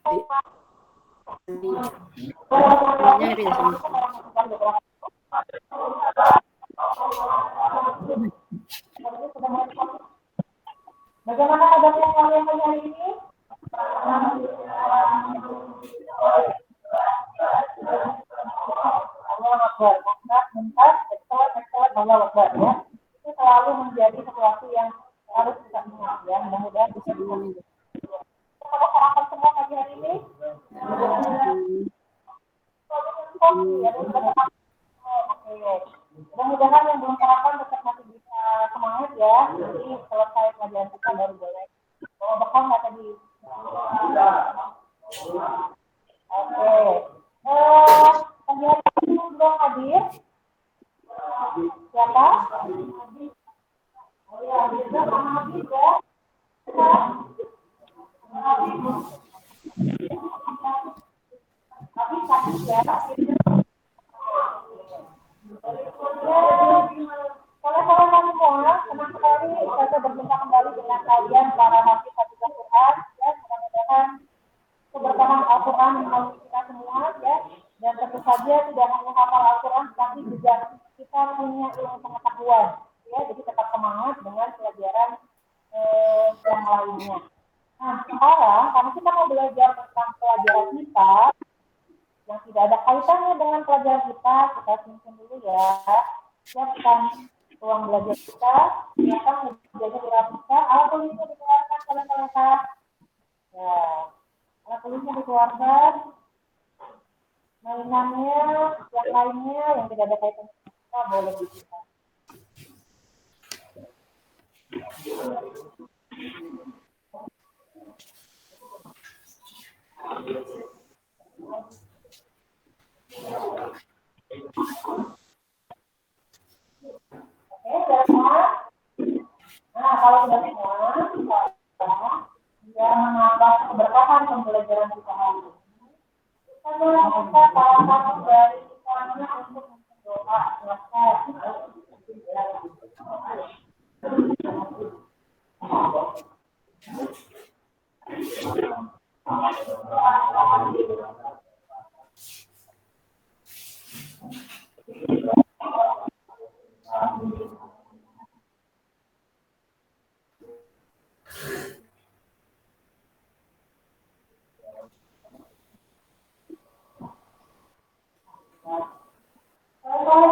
Nyari sama. Bagaimana kabarnya kalian hari ini? Itu selalu menjadi sesuatu yang harus kita ingat ya. Mudah-mudahan bisa diingat. Kita sarapan semua pagi hari ini. Mudah-mudahan yang belum sarapan tetap masih bisa semangat ya. Jadi selesai pelajaran kita baru boleh bawa bekal nggak tadi? Oke. Pagi hari ini belum hadir. Siapa? Oh ya, bisa sama Habib ya. Habib sakit ya. Saudara-saudara semua, senang sekali saya berjumpa kembali dengan kalian para hafiz hafizah Quran ya, mudah-mudahan keberkahan Al-Quran menolong kita semua ya, dan tentu saja tidak hanya hafal Al-Quran tapi juga kita punya ilmu pengetahuan ya, jadi tetap semangat dengan pelajaran yang lainnya. Nah sekarang karena kita mau belajar tentang pelajaran kita yang tidak ada kaitannya dengan pelajaran kita simpan dulu ya. Siapkan ruang belajar kita, siapkan menjaga diri kita, alat tulisnya dikeluarkan kalian. Ya, alat tulisnya dikeluarkan, mainannya, yang lainnya yang tidak ada kaitannya kita boleh disimpan. Oke, semua. Nah, kalau sudah semua, kita menambah keberkahan pembelajaran kita hari ini. Kita minta salah satu dari kita untuk berdoa.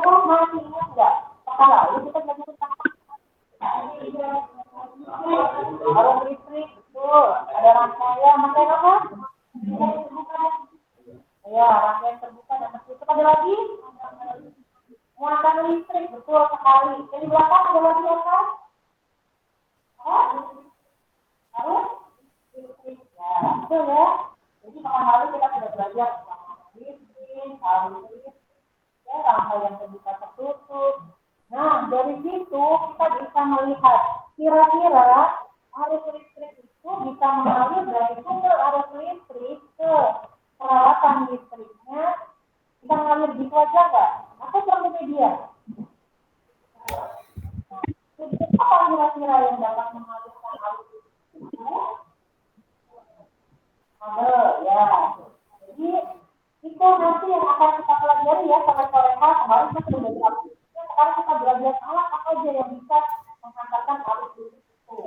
Kalau masih ingat nggak? Lalu kita belajar tentang arus listrik, betul. Ada rangkaian apa? Ya, rangkaian terbuka dan tertutup. Ada lagi? Muatan listrik, betul sekali. Jadi belakang ada lagi apa? Arus listrik. Ya, betul ya. Jadi pekan lalu kita sudah belajar tentang listrik, arus listrik. Ya, rangkaian terbuka tertutup. Nah, dari situ kita bisa melihat kira-kira arus listrik itu bisa mengalir dari sumber arus listrik ke peralatan listriknya. Bisa mengalir gitu aja nggak? Atau perlu media? Apa kira-kira yang dapat mengalirkan arus listrik itu? Kabel, ya. Jadi itu nanti yang akan kita pelajari ya sore-soreha. Kemarin kita sudah belajar arus listrik, sekarang kita belajar alat apa aja yang bisa menghantarkan arus listrik itu.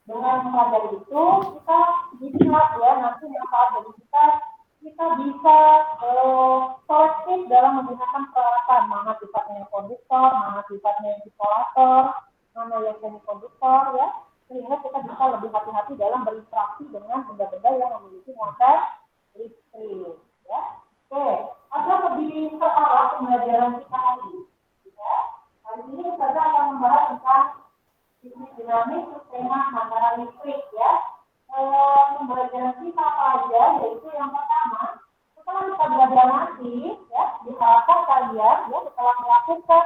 Dengan mempelajari itu kita bisa ya nanti manfaat dari kita bisa selektif dalam menggunakan peralatan, mana sifatnya yang konduktor, mana sifatnya yang isolator, mana yang semikonduktor ya, sehingga kita bisa lebih hati-hati dalam berinteraksi dengan benda-benda yang memiliki muatan listrik ya. Oke, agar lebih terarah pembelajaran kita hari ini ya. Hari ini kita akan membahas tentang bisnis dinamis sistema antara listrik ya. Pembelajaran kita apa aja, yaitu yang pertama setelah kita belajar nanti ya, diharapkan kalian ya setelah melakukan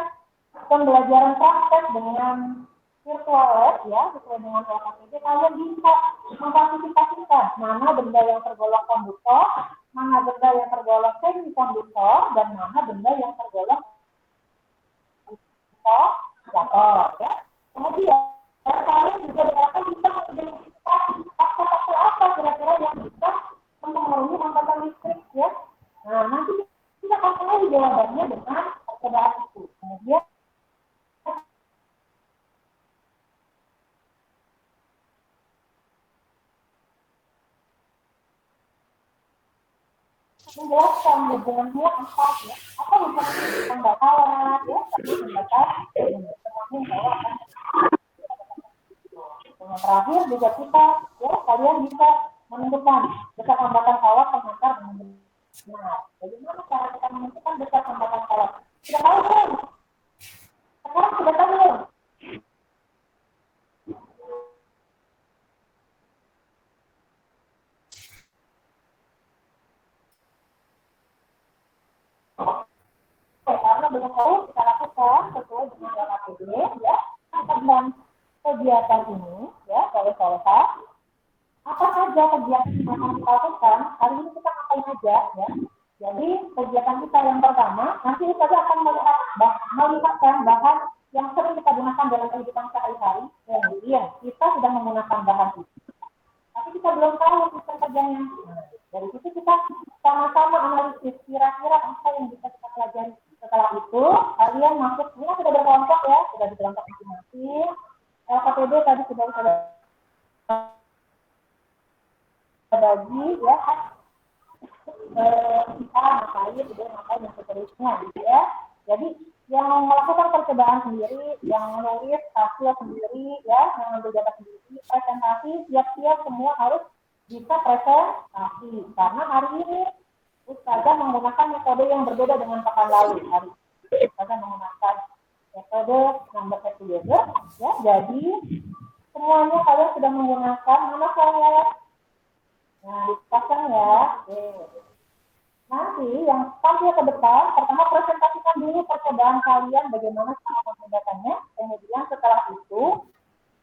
pembelajaran praktek dengan virtual lab ya sesuai dengan LKPD, kalian bisa mengklasifikasikan mana benda yang tergolong konduktor, mana benda yang tergolong semikonduktor, dan mana benda yang tergolong jatuh ya. Kemudian kalian juga bisa mengidentifikasi faktor-faktor apa kira-kira yang bisa mempengaruhi hambatan listrik ya. Nah, nanti kita akan lagi jawabannya dengan percobaan itu. Kemudian menjelaskan gejalanya apa ya, apa misalnya pembakaran ya, pembakaran semuanya bahwa yang terakhir juga kita ya kalian bisa menentukan dekat hambatan kawat pengantar dengan benar. Bagaimana cara kita menentukan dekat hambatan kawat? Sudah tahu belum? Sekarang sudah tahu belum? Karena belum tahu kita lakukan sesuai dengan LKPD ya tentang kegiatan ini ya soal-soal apa saja kegiatan yang akan kita lakukan hari ini kita ngapain aja ya. Jadi kegiatan kita yang pertama nanti kita akan melihatkan bahan yang sering kita gunakan dalam kehidupan sehari-hari. Kemudian kita sudah menggunakan bahan itu, tapi kita belum tahu sistem kerjanya. Dari situ kita sama-sama analisis kira-kira apa yang bisa kita pelajari. Setelah itu kalian masuk, ini sudah berkelompok ya, sudah di kelompok masing-masing. LKPD tadi sudah bagi ya kita ngapain yang seterusnya gitu ya. Jadi yang melakukan percobaan sendiri, yang menulis hasil sendiri ya, yang ambil data sendiri, presentasi siap-siap semua harus bisa presentasi karena hari ini Ustazah menggunakan metode yang berbeda dengan pekan lalu. Hari ini Ustazah menggunakan metode number together ya, jadi semuanya kalian sudah menggunakan mana saya. Nah, dipasang ya. Nanti yang tampil ke depan, pertama presentasikan dulu percobaan kalian bagaimana cara membedakannya. Kemudian setelah itu,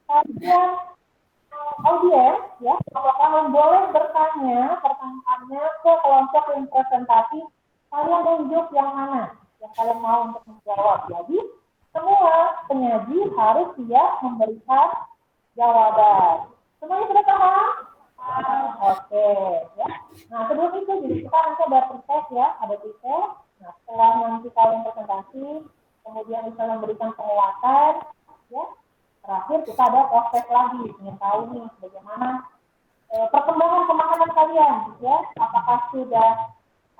kalian audiens ya, kalian boleh bertanya pertanyaannya ke kelompok yang presentasi. Kalian tunjuk yang mana yang kalian mau untuk menjawab. Jadi semua penyaji harus siap memberikan jawaban. Semuanya sudah paham? Oke, ya. Nah, sebelum itu jadi kita nanti ada proses ya, ada proses. Nah, setelah nanti kalian presentasi, kemudian bisa memberikan penguatan, ya. Terakhir kita ada proses lagi, ingin tahu nih bagaimana perkembangan pemahaman kalian, ya. Apakah sudah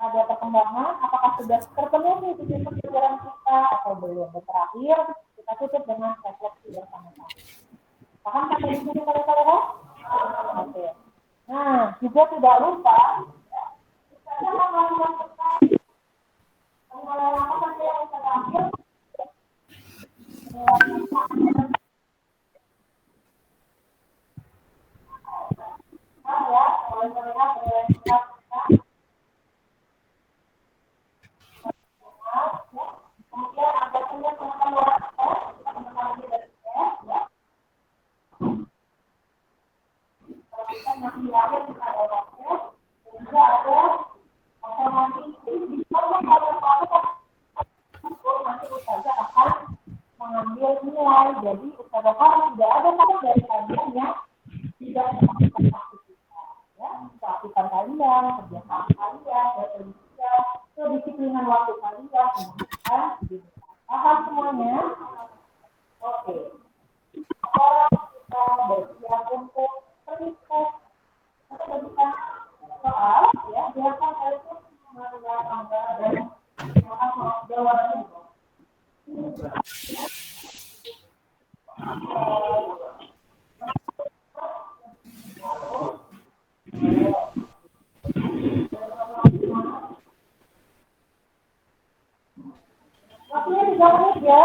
ada perkembangan, apakah sudah terpenuhi tujuan pelajaran kita atau belum. Dan terakhir kita tutup dengan refleksi bersama-sama. Paham sampai di sini saudara-saudara? Oke. Nah, juga tidak lupa kita melakukan apa saja yang kita ambil ya, kalau terlihat kemudian ada punya pengetahuan kita masih ada di pada waktu juga ada otomatis di kalau nanti Ustazah akan mengambil nilai. Jadi Ustazah harus tidak ada satu dari kalian yang tidak melakukan aktivitas ya, keaktifan kalian, kebiasaan kalian, dan juga kedisiplinan waktu kalian kemudian paham semuanya. Oke, sekarang kita bersiap untuk berikut atau kita soal ya, biarkan kalian mengenal dan jawabannya. Waktunya 3 menit ya.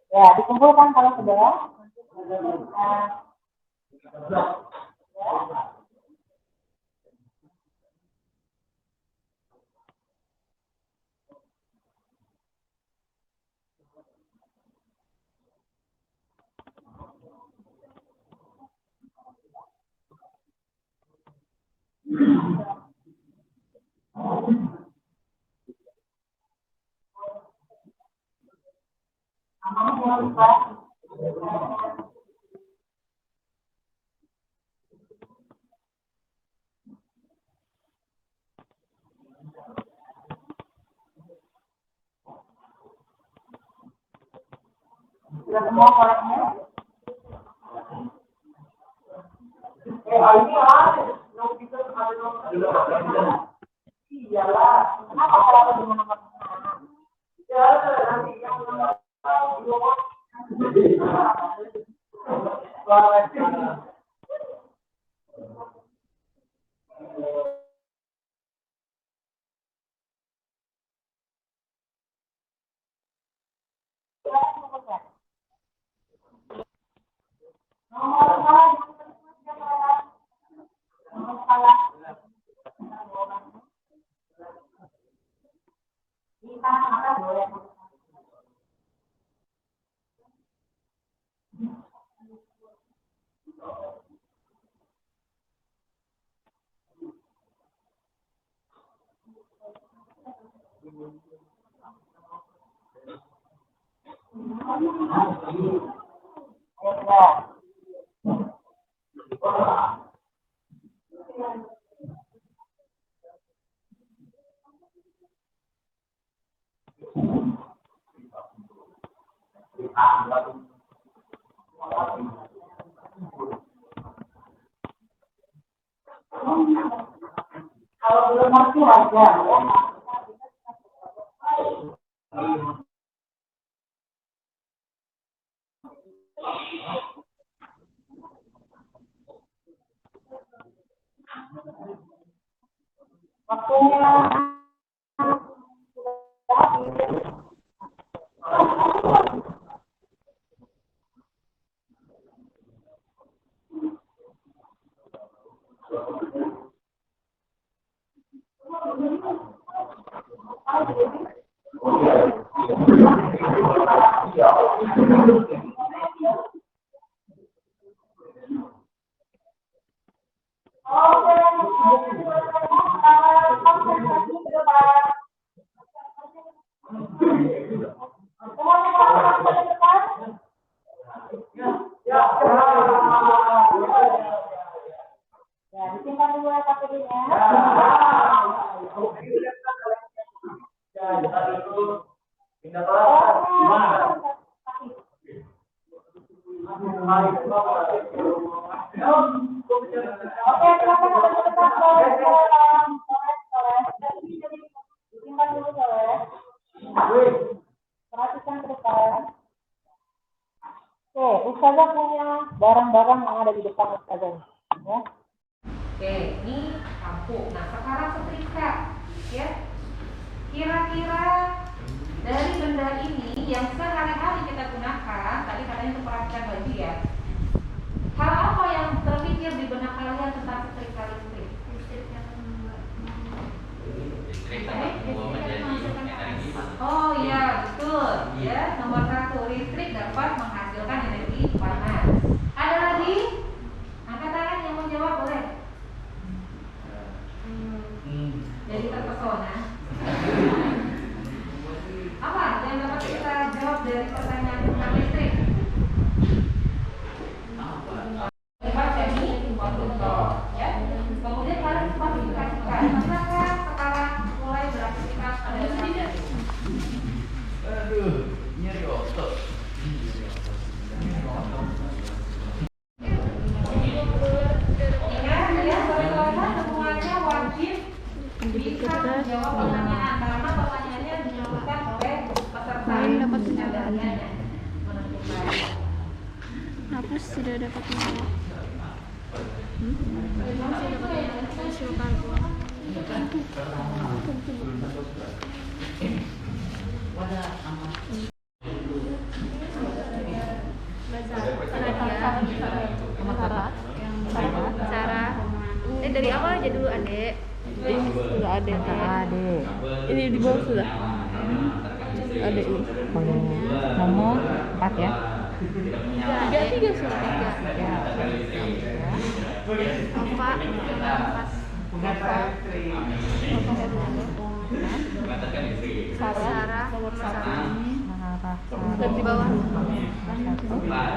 Ya, dikumpulkan kalau sudah. Sudah semua koreknya? Iyalah, kenapa kalau aku dengan nomor kalau belum ngerti aja ya. Waktunya ya disimpan dulu ya KTP-nya. Oke, silakan disimpan dulu ya. Perhatikan ke depan. Oke, Ustazah punya barang-barang yang ada di depan Ustazah. Ya. Oke, ini lampu. Nah, sekarang setrika, ya. Kira-kira dari benda ini yang sehari-hari kita gunakan, tadi katanya untuk perapikan baju ya. Hal apa yang terpikir di benak kalian tentang setrika listrik? Oh iya, betul. Ya, nomor 1. pertanyaan tentang listrik. Lima semi konduktor, ya. Kemudian kalian klasifikasikan. Silakan sekarang mulai beraktivitas pada saat ini. Aduh, nyeri otot. Ingat ya, soal-soalnya semuanya wajib bisa menjawab pertanyaan karena pertanyaannya dilakukan oleh peserta yang menentukan. Hapus tidak dapat menjawab. Masih dapat menjawab. Silakan. Cara dari awal aja dulu adek. Sudah ada. Adik. Ini di bawah sudah. Ada ini. Nomor 4 ya. Tiga sudah tiga. Alfa, Sarah, nomor 1. Dan di bawah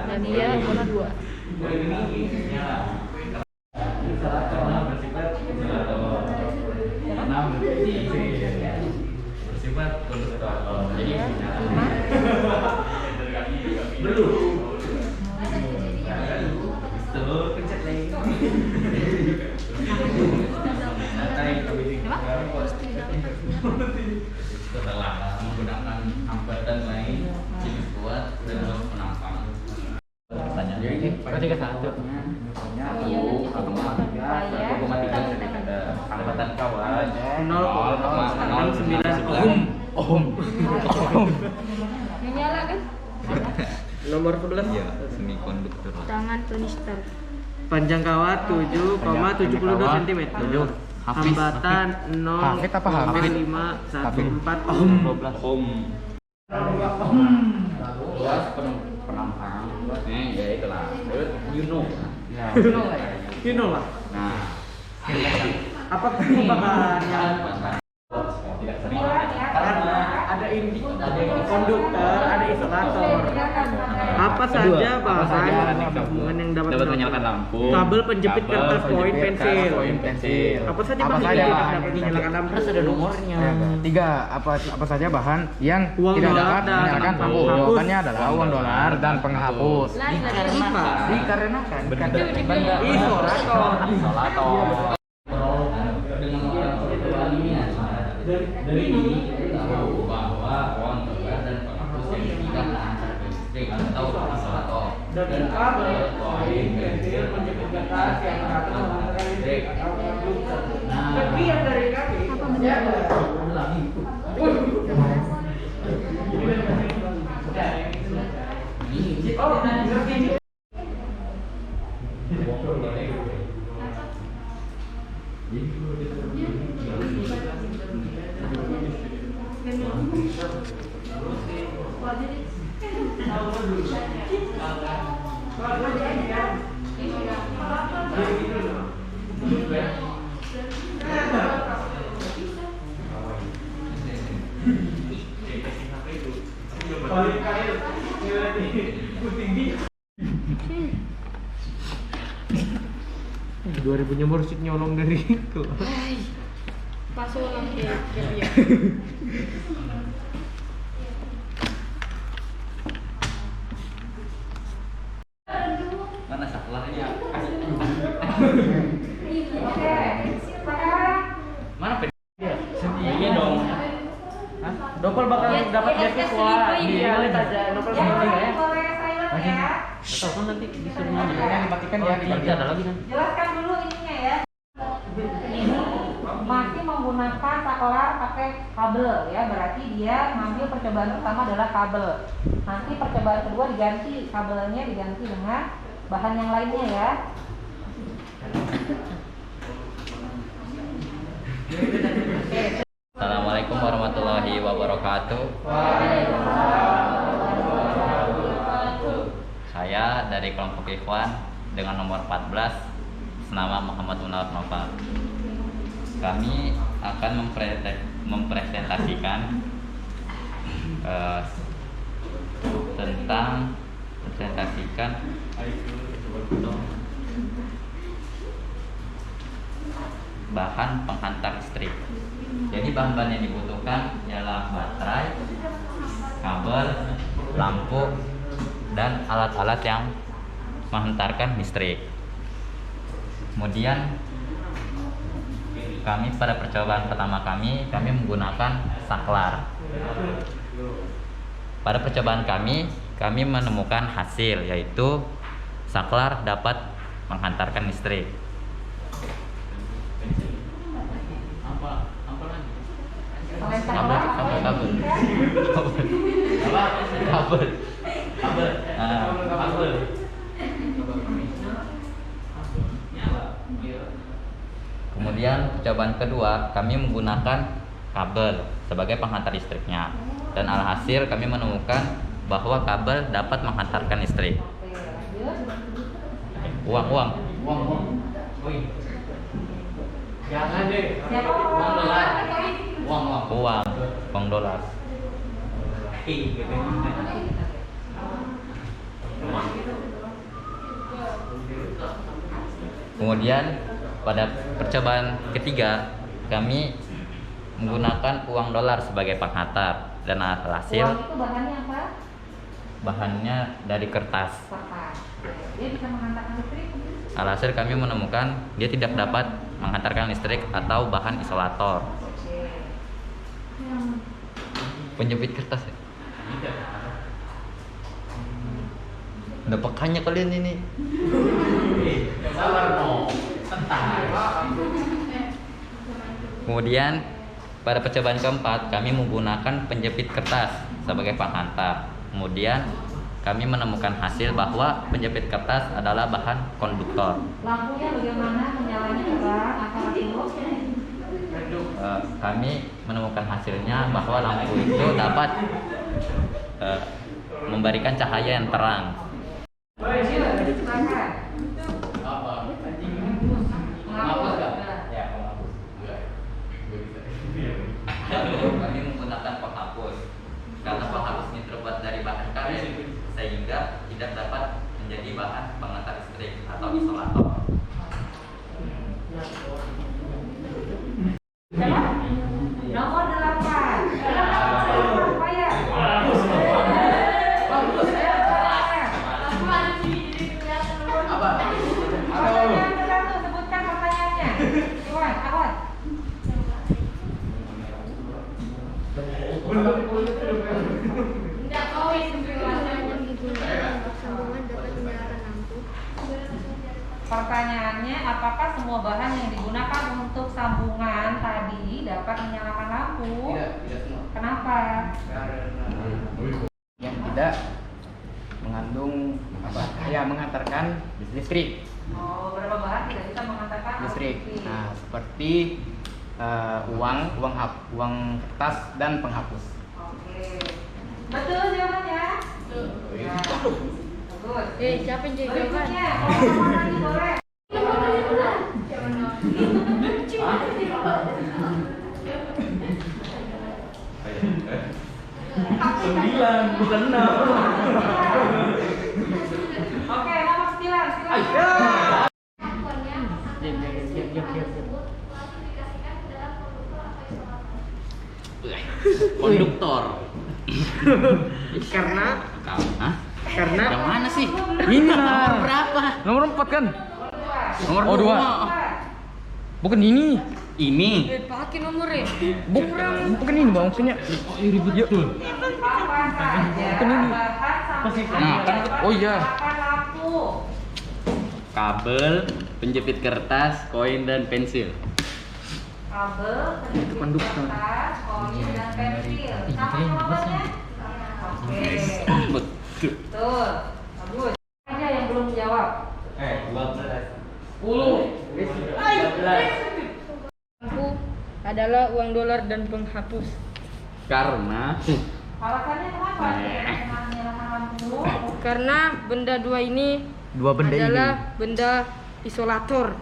dan dia nomor 2. Bersifat konduktor. Jadi belum pencet lagi. Setelah menggunakan hambatan lain jenis kuat dan penampang. Pertanyaannya ini berarti ke satu. Hambatan kawan 0,09 ohm. Menyala kan? Nomor 11 Ya, semikonduktor. Tangan tunister. panjang kawat 7,72 cm. Hambatan Hafid apa Hafid? 0,514 ohm. 12 ohm. Luas penampang. Ya itulah. You know. You know lah. Nah, Apa perubahan yang tidak sering. ada konduktor, ada isolator. Apa saja bahan hubungan yang dapat menyalakan lampu. Kabel penjepit kertas poin pensil. pensil. Apa saja Apa bahan saja yang bahan dapat menyalakan lampu? Terus ada nomornya. 3. Apa saja bahan yang Uang tidak dolar dapat dan menyalakan lampu? penghapus. Jawabannya adalah uang dolar dan penghapus. Dikarenakan Isolator. isolator. Dengan orang dari ini kita tahu bahwa uang dolar dan penghapus yang tidak mengantar listrik atau isolator Dan kabel poin pensil penjepit kertas yang dapat mengantarkan listrik. Bagian dari kami. Dua ribunya mursid nyolong dari itu. Pas ulang ya. mana saklahnya? Oke, sekarang Mana pen? Ini dong. Dopel bakal dapat beasiswa di Alit aja. Dopel yang bakal lain ya. boleh silent ya. Atau kan nanti disuruh Dimatikan ya, Nanti ada lagi kan? Jelaskan dulu ininya ya. Ini masih menggunakan saklar pakai kabel ya, berarti dia ngambil percobaan pertama adalah kabel. Nanti percobaan kedua diganti kabelnya diganti dengan bahan yang lainnya ya. Assalamualaikum warahmatullahi wabarakatuh. Saya dari kelompok Ikhwan dengan nomor 14 senama Muhammad Munawar Nova. Kami akan mempresentasikan presentasikan bahan penghantar listrik. Jadi bahan-bahan yang dibutuhkan ialah baterai, kabel, lampu, dan alat-alat yang menghantarkan listrik. Kemudian kami pada percobaan pertama kami menggunakan saklar. Pada percobaan kami menemukan hasil, yaitu saklar dapat menghantarkan listrik. Kabel. Kemudian percobaan kedua kami menggunakan kabel sebagai penghantar listriknya, dan alhasil kami menemukan bahwa kabel dapat menghantarkan listrik. Uang. Jangan deh. Uang dolar. Uang dolar. Kemudian pada percobaan ketiga kami menggunakan uang dolar sebagai penghantar, dan alhasil Uang itu bahannya apa? bahannya dari kertas. Kertas. Dia bisa menghantarkan listrik. Alhasil kami menemukan dia tidak dapat menghantarkan listrik atau bahan isolator. Oke. Penjepit kertas ya? Udah pekannya kalian ini. Sabar no. Santai. Kemudian pada percobaan keempat kami menggunakan penjepit kertas sebagai penghantar. Kemudian kami menemukan hasil bahwa penjepit kertas adalah bahan konduktor. Lampunya bagaimana menyalanya terang atau redup? Kami menemukan hasilnya bahwa lampu itu dapat memberikan cahaya yang terang. Silakan. Menghapus nggak? Ya, menghapus. Kami menggunakan penghapus karena penghapus ini terbuat dari bahan karet sehingga tidak dapat menjadi bahan penghantar listrik atau isolator. Nomor 8. Apa ya? Pertanyaan satu, sebutkan pertanyaannya. Iwan, Awan. Pertanyaannya, apakah semua bahan yang digunakan untuk sambungan tadi dapat menyalakan lampu? Tidak semua. Kenapa? Yang tidak mengandung menghantarkan listrik. Oh, berapa bahan tidak bisa menghantarkan Listrik. Nah, seperti uang kertas dan penghapus. Oke. Betul jawabannya? Ya. Bagus. Siapa yang jadi jawaban? Berikutnya, kalau lagi boleh. Sembilan, bukan 6. Oke, nomor 9, silakan. Konduktor. Karena Hah? Karena Yang mana sih? ini lah. Berapa? Nomor 4 kan? Nomor Oh, 2. Bukan ini. Ini. Pakai nomornya. Bukan ini Bang, maksudnya. Ribet betul. Apa saja bahan sambungan Nah, kan, oh iya. menyalakan lampu? Kabel, penjepit kertas, koin, dan pensil. Kabel, penjepit konduktor. kertas, koin, dan pensil. Sama jawabannya? Oke. Betul. Betul. Bagus. Aja yang belum jawab. 10. 13. Lampu adalah uang dolar dan penghapus. Karena Alasannya kenapa? Menyalakan lampu. Karena benda dua ini Dua benda adalah benda isolator.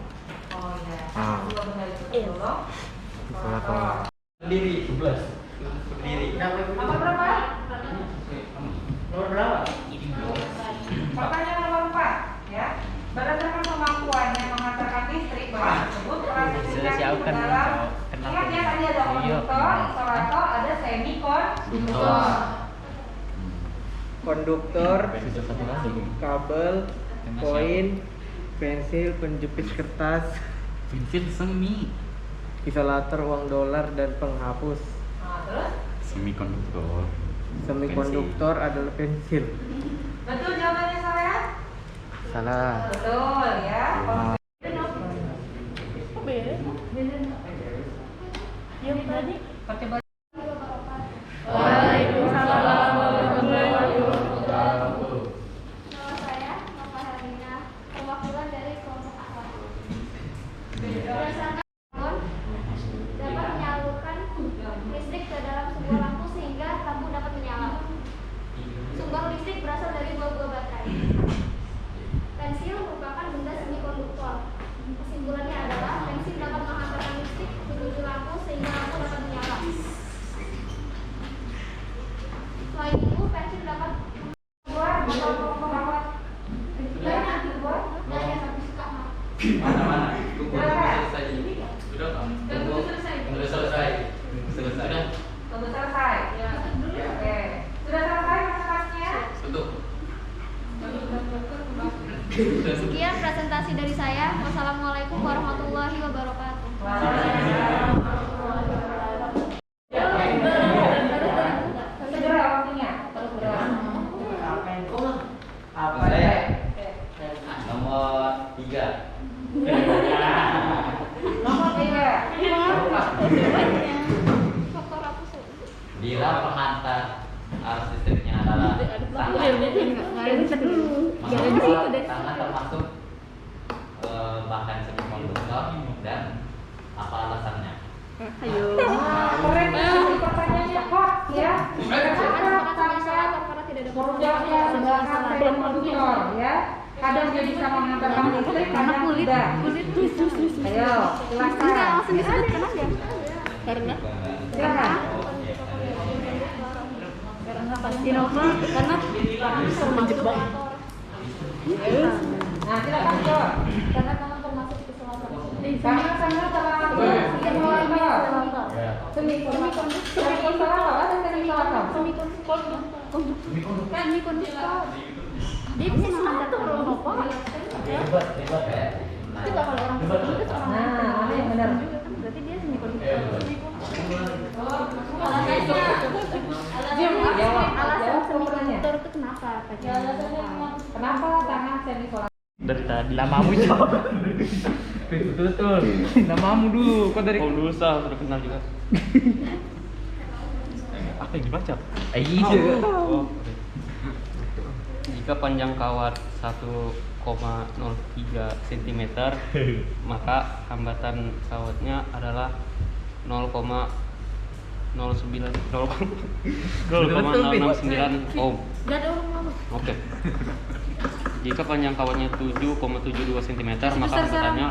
Oh iya. Ah. Dua benda itu tolong. Isolator. berdiri 11. Berdiri. Nomor berapa? Nomor berapa? tahu kan dalam kenapa? ingat ya tadi ada konduktor, isolator, ada semikonduktor. Konduktor, kabel, koin, pensil, penjepit kertas, Pensil semi. isolator uang dolar dan penghapus. Nah, terus Semikonduktor. Semikonduktor adalah pensil. betul jawabannya saya? Salah. Betul ya. Kok beda? Yang tadi Percobaan. Waalaikumsalam warahmatullahi wabarakatuh. Nama saya Nova Herlina, perwakilan dari kelompok awal. Berdasarkan dapat menyalurkan listrik ke dalam sebuah lampu sehingga lampu dapat menyala. Sumber listrik berasal dari dua buah baterai. Pensil merupakan benda semikonduktor. Kesimpulannya adalah pensil dapat menghantarkan listrik menuju lampu sehingga lampu dapat menyala. Selain itu, pensil dapat Buat atau pembawa Mana? Tunggu selesai. Sudah kan? Tunggu selesai. Selesai. Tunggu selesai. Oke. Sudah selesai masaknya? Tutup. Sekian presentasi dari saya. Wassalamualaikum warahmatullahi wabarakatuh. Segera waktunya. Terus berapa? Apa Saya. Nomor 3. Nomor 3. Faktor apa sih? Bila penghantar arus listriknya adalah tangan, maka tangan termasuk bahan semikonduktor dan apa alasannya? Ayo. Keren sekali pertanyaannya hot ya. Karena tidak ada Produknya bahan semikonduktor ya. Kadang dia bisa menghantarkan listrik, kadang tidak. Ayo, silakan. disebutkan aja. Karena Silakan. Innova karena menjebak. Nah, silakan jawab. Karena kamu termasuk isolator. Karena sama isolator. Semikonduktor atau semikonduktor? Semikonduktor. Dia bisa menghantarkan Innova. Hebat ya. Coba kalau orang itu Nah, mana yang benar? berarti dia semikonduktor. Jawab. Alasan Jawab pertanyaannya. semikonduktor itu kenapa? Kenapa tangan semikonduktor? Dari tadi. Namamu jawab. Betul. Namamu dulu. Kok dari dulu sudah kenal juga. apa yang dibaca? Oh. Jika panjang kawat 1,03 cm, maka hambatan kawatnya adalah 0,069 ohm. Gak ada orang lama. Oke. Jika panjang kawatnya 7,72 cm, maka hambatannya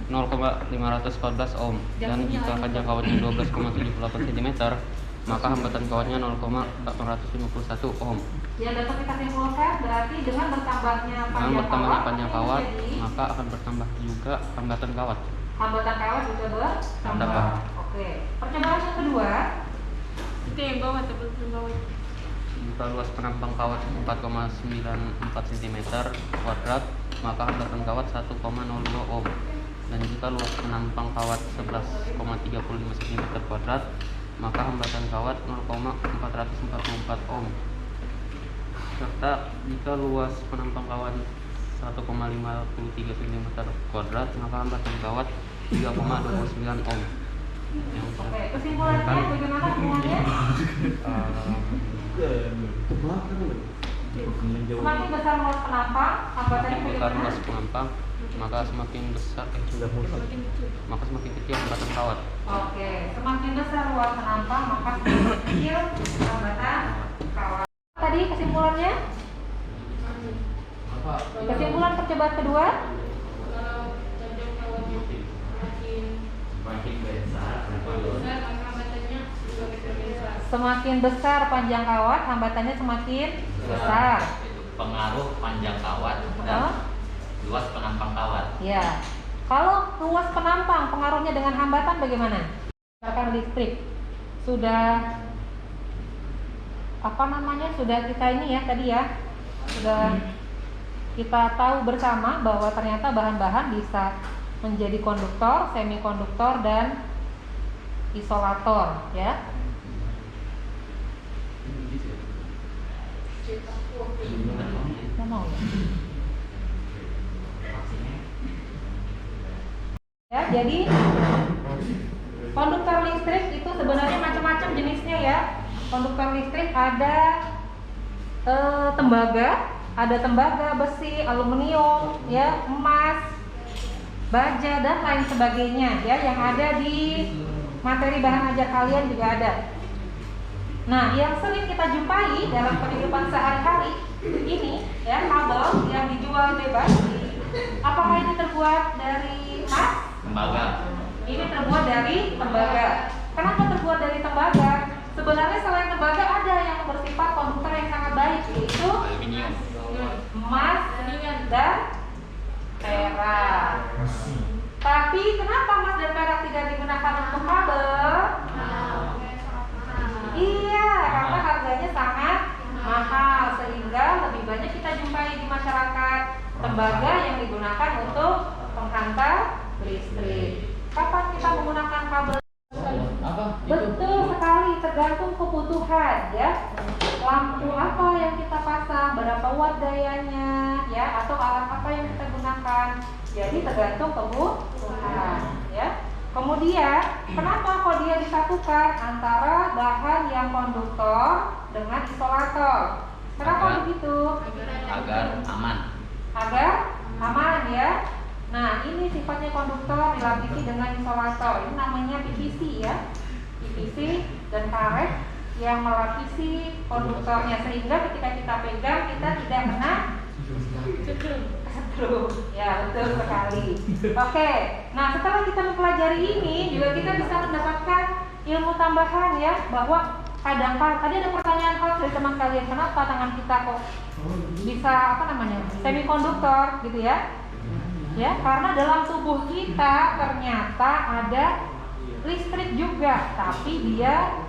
0,514 ohm. Dan jika panjang kawatnya 12,78 cm, maka hambatan kawatnya 0,451 ohm. Yang dapat kita simpulkan berarti dengan bertambahnya Dengan bertambahnya panjang kawat, menjadi maka akan bertambah juga hambatan kawat. hambatan kawat juga bertambah. Bertambah. Oke. Percobaan yang kedua. Itu yang bawah tebel bawah. Jika luas penampang kawat 4,94 cm kuadrat, maka hambatan kawat 1,02 ohm. Dan jika luas penampang kawat 11,35 cm kuadrat, maka hambatan kawat 0,444 ohm. Serta jika luas penampang kawat 1,53 cm kuadrat, maka hambatan kawat 3,29 ohm. Oke, kesimpulannya bagaimana semuanya? Semakin besar luas penampang, hambatannya Besar bagaimana? luas penampang, maka semakin besar maka semakin kecil hambatan kawat. Oke, semakin besar luas penampang maka semakin kecil hambatan kawat. Tadi kesimpulannya? Kesimpulan percobaan kedua? Semakin besar panjang kawat, hambatannya semakin besar. Itu pengaruh panjang kawat dan luas penampang kawat. Ya. Kalau ruas penampang pengaruhnya dengan hambatan bagaimana? Misalkan listrik sudah sudah kita ini ya tadi ya, sudah kita tahu bersama bahwa ternyata bahan-bahan bisa menjadi konduktor, semikonduktor dan isolator ya. Ya, jadi konduktor listrik itu sebenarnya macam-macam jenisnya ya. Konduktor listrik ada tembaga, besi, aluminium, ya, emas, baja dan lain sebagainya ya, yang ada di materi bahan ajar kalian juga ada. Nah, yang sering kita jumpai dalam kehidupan sehari-hari ini ya, kabel yang dijual bebas. Apakah ini terbuat dari emas? Tembaga. Ini terbuat dari tembaga. Kenapa terbuat dari tembaga? Sebenarnya selain tembaga ada yang bersifat konduktor yang sangat baik, yaitu Aluminium. emas dan perak. Tapi kenapa emas dan perak tidak digunakan untuk kabel? Iya, karena harganya sangat mahal, sehingga lebih banyak kita jumpai di masyarakat tembaga yang digunakan untuk penghantar listrik. Kapan kita menggunakan kabel? Betul sekali, tergantung kebutuhan ya. Lampu apa yang kita pasang, berapa watt dayanya ya, atau alat apa yang kita gunakan. Jadi tergantung kebutuhan ya. Kemudian, kenapa kok dia disatukan antara bahan yang konduktor dengan isolator? Kenapa begitu? Agar aman. Agar aman ya. Nah, ini sifatnya konduktor dilapisi dengan isolator. Ini namanya PVC ya. PVC dan karet yang melapisi konduktornya, sehingga ketika kita pegang kita tidak kena setrum. Ya, betul sekali. Oke. Nah, setelah kita mempelajari ini juga kita bisa mendapatkan ilmu tambahan ya, bahwa kadang-kadang tadi ada pertanyaan dari teman kalian, kenapa tangan kita kok bisa semikonduktor gitu ya? Ya, karena dalam tubuh kita ternyata ada listrik juga, tapi dia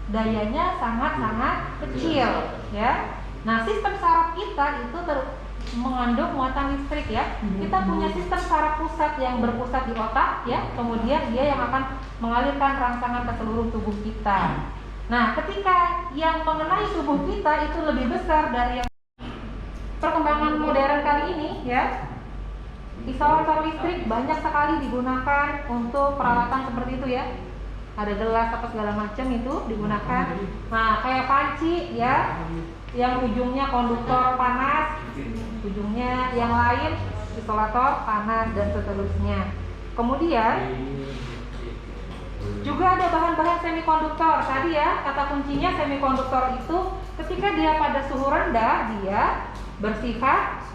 dayanya sangat-sangat kecil ya. Nah, sistem saraf kita itu mengandung muatan listrik ya. Kita punya sistem saraf pusat yang berpusat di otak ya, kemudian dia yang akan mengalirkan rangsangan ke seluruh tubuh kita. Nah, ketika yang mengenai tubuh kita itu lebih besar dari yang perkembangan modern kali ini ya, isolator listrik banyak sekali digunakan untuk peralatan seperti itu ya. Ada gelas apa segala macam itu digunakan. Nah, kayak panci ya, yang ujungnya konduktor panas, ujungnya yang lain isolator panas dan seterusnya. Kemudian juga ada bahan-bahan semikonduktor. Tadi ya, kata kuncinya semikonduktor itu ketika dia pada suhu rendah dia bersifat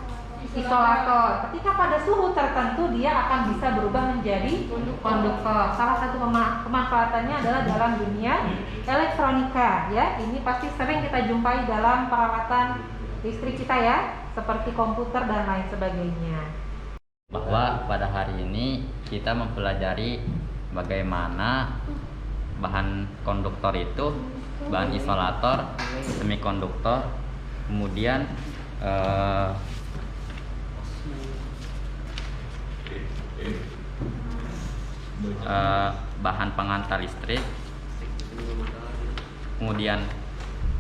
isolator. Ketika pada suhu tertentu dia akan bisa berubah menjadi konduktor. Salah satu pemanfaatannya adalah dalam dunia elektronika ya. Ini pasti sering kita jumpai dalam peralatan listrik kita ya, seperti komputer dan lain sebagainya. Bahwa pada hari ini kita mempelajari bagaimana bahan konduktor itu, bahan isolator, semikonduktor, kemudian bahan penghantar listrik, kemudian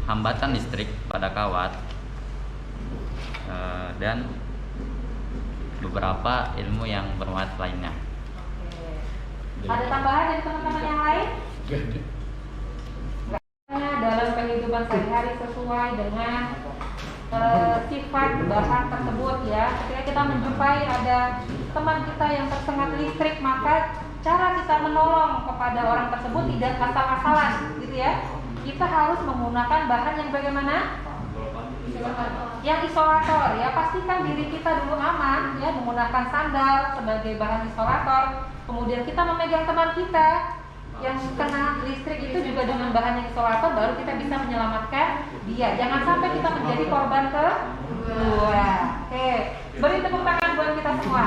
hambatan listrik pada kawat, dan beberapa ilmu yang bermanfaat lainnya. Ada tambahan dari teman-teman yang lain? Dalam kehidupan sehari-hari sesuai dengan sifat bahan tersebut ya. Ketika kita menjumpai ada teman kita yang tersengat listrik, maka cara kita menolong kepada orang tersebut tidak asal-asalan gitu ya. Kita harus menggunakan bahan yang bagaimana? Yang isolator ya. Pastikan diri kita dulu aman ya, menggunakan sandal sebagai bahan isolator. Kemudian kita memegang teman kita yang kena listrik itu juga dengan bahan yang isolator, baru kita bisa menyelamatkan dia. Jangan sampai kita menjadi korban kedua. Oke, beri tepuk tangan buat kita semua.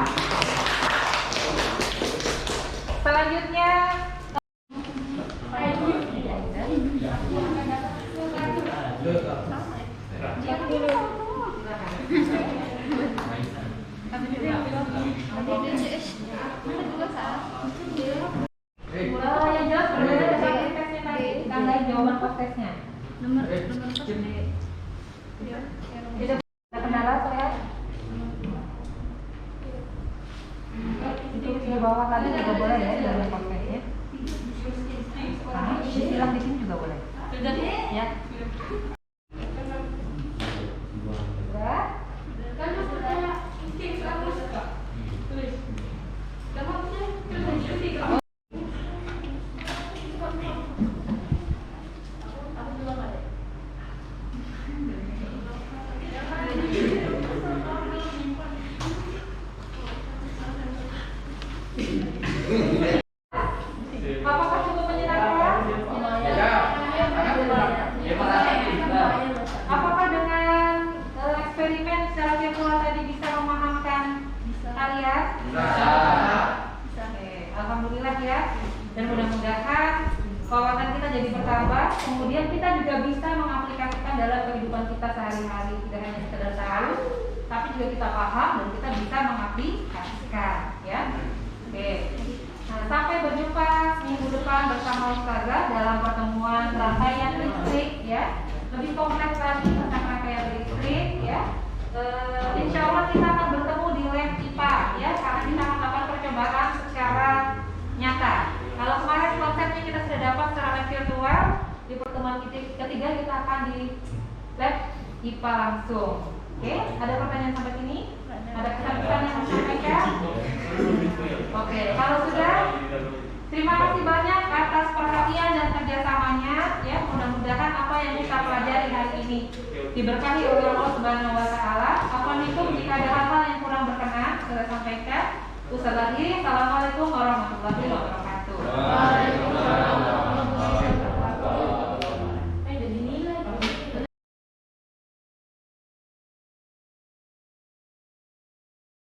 Selanjutnya yang jelas berbeda dengan tesnya tadi. Tambahin jawaban pas tesnya. Nomor Tidak ada kendala saya. Itu di bawah tadi juga boleh ya jawaban pas tesnya. Hilang di sini juga boleh. Ya. Apakah cukup menyenangkan? Apakah dengan eksperimen secara virtual tadi bisa memahamkan kalian? Bisa. Oke, alhamdulillah ya. Dan mudah-mudahan wawasan kita jadi bertambah. Kemudian kita juga bisa mengaplikasikan dalam kehidupan kita sehari-hari. Tidak hanya sekedar tahu, tapi juga kita paham dan kita bisa mengaplikasikan. Ya. Oke. Nah, sampai berjumpa minggu depan bersama Ustazah dalam pertemuan rangkaian listrik ya. Lebih kompleks lagi tentang rangkaian listrik ya. Insya Allah kita akan bertemu di lab IPA ya, karena kita akan melakukan percobaan secara nyata. Kalau kemarin konsepnya kita sudah dapat secara lab virtual, di pertemuan ketiga kita akan di lab IPA langsung. Oke, ada pertanyaan sampai sini? Ada pesan-pesan yang mau disampaikan? Oke, kalau sudah, terima kasih banyak atas perhatian dan kerjasamanya. Ya, mudah-mudahan apa yang kita pelajari hari ini diberkahi oleh Allah Subhanahu Wa Taala. Assalamualaikum. Jika ada hal-hal yang kurang berkenan, saya sampaikan. Assalamualaikum warahmatullahi wabarakatuh.